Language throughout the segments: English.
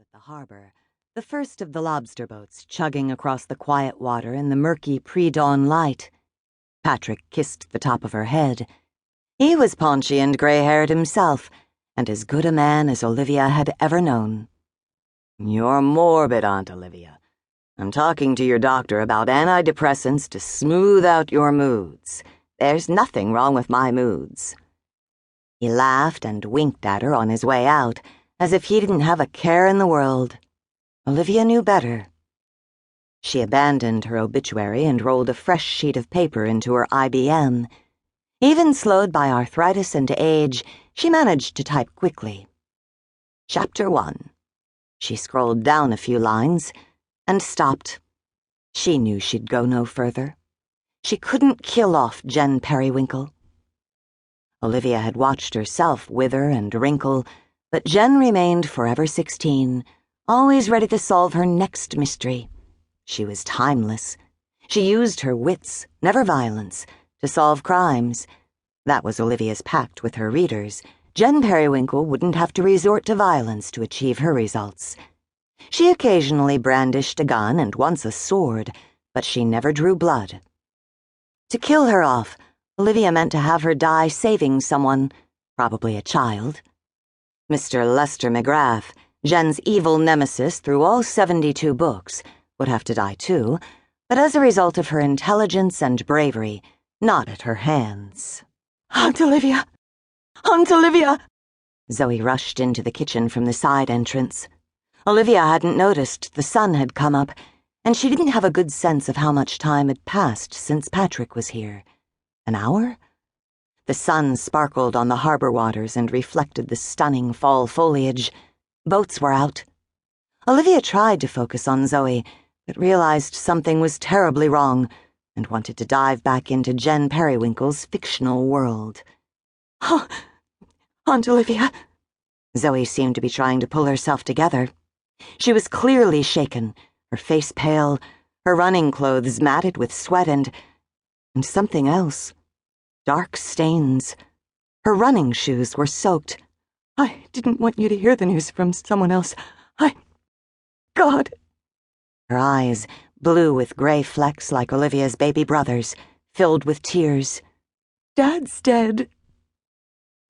at the harbor, the first of the lobster boats chugging across the quiet water in the murky pre-dawn light. Patrick kissed the top of her head. He was paunchy and gray-haired himself, and as good a man as Olivia had ever known. "You're morbid, Aunt Olivia. I'm talking to your doctor about antidepressants to smooth out your moods. There's nothing wrong with my moods." He laughed and winked at her on his way out, as if he didn't have a care in the world. Olivia knew better. She abandoned her obituary and rolled a fresh sheet of paper into her IBM. Even slowed by arthritis and age, she managed to type quickly. Chapter 1. She scrolled down a few lines and stopped. She knew she'd go no further. She couldn't kill off Jen Periwinkle. Olivia had watched herself wither and wrinkle, but Jen remained forever 16, always ready to solve her next mystery. She was timeless. She used her wits, never violence, to solve crimes. That was Olivia's pact with her readers. Jen Periwinkle wouldn't have to resort to violence to achieve her results. She occasionally brandished a gun and once a sword, but she never drew blood. To kill her off, Olivia meant to have her die saving someone, probably a child. Mr. Lester McGrath, Jen's evil nemesis through all 72 books, would have to die too, but as a result of her intelligence and bravery, not at her hands. "Aunt Olivia! Aunt Olivia!" Zoe rushed into the kitchen from the side entrance. Olivia hadn't noticed the sun had come up, and she didn't have a good sense of how much time had passed since Patrick was here. An hour? The sun sparkled on the harbor waters and reflected the stunning fall foliage. Boats were out. Olivia tried to focus on Zoe, but realized something was terribly wrong and wanted to dive back into Jen Periwinkle's fictional world. "Oh, Aunt Olivia." Zoe seemed to be trying to pull herself together. She was clearly shaken, her face pale, her running clothes matted with sweat and something else. Dark stains. Her running shoes were soaked. "I didn't want you to hear the news from someone else. God." Her eyes, blue with gray flecks like Olivia's baby brother's, filled with tears. "Dad's dead."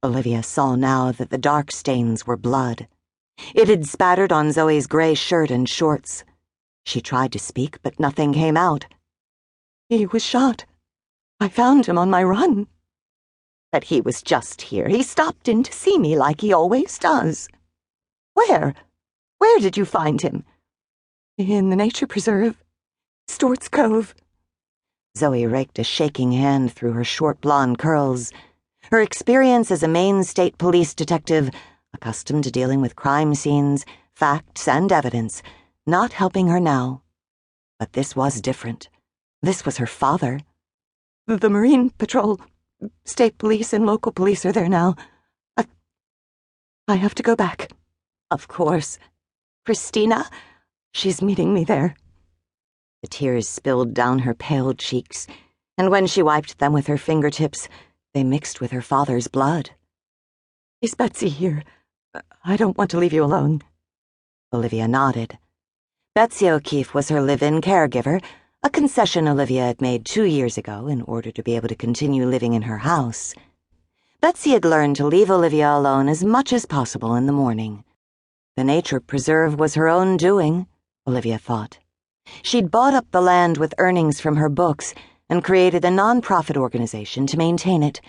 Olivia saw now that the dark stains were blood. It had spattered on Zoe's gray shirt and shorts. She tried to speak, but nothing came out. "He was shot. I found him on my run." "But he was just here. He stopped in to see me like he always does." "Where? Where did you find him?" "In the nature preserve. Stort's Cove." Zoe raked a shaking hand through her short blonde curls. Her experience as a Maine State Police detective, accustomed to dealing with crime scenes, facts, and evidence, not helping her now. But this was different. This was her father. "The Marine Patrol, State Police, and local police are there now. I have to go back." "Of course. Christina? She's meeting me there." The tears spilled down her pale cheeks, and when she wiped them with her fingertips, they mixed with her father's blood. "Is Betsy here? I don't want to leave you alone." Olivia nodded. Betsy O'Keefe was her live-in caregiver, a concession Olivia had made 2 years ago in order to be able to continue living in her house. Betsy had learned to leave Olivia alone as much as possible in the morning. The nature preserve was her own doing, Olivia thought. She'd bought up the land with earnings from her books and created a non-profit organization to maintain it.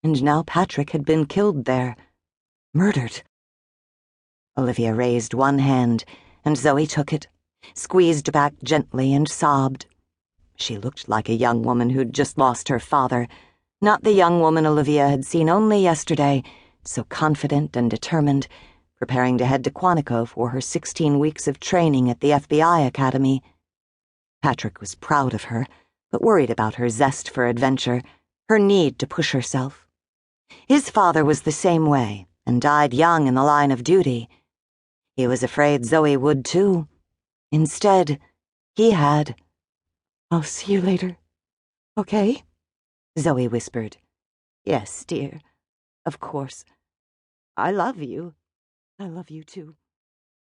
And now Patrick had been killed there. Murdered. Olivia raised one hand, and Zoe took it, squeezed back gently and sobbed. She looked like a young woman who'd just lost her father, not the young woman Olivia had seen only yesterday, so confident and determined, preparing to head to Quantico for her 16 weeks of training at the FBI Academy. Patrick was proud of her, but worried about her zest for adventure, her need to push herself. His father was the same way, and died young in the line of duty. He was afraid Zoe would too. Instead, he had. "I'll see you later. Okay?" Zoe whispered. "Yes, dear. Of course. I love you." "I love you too."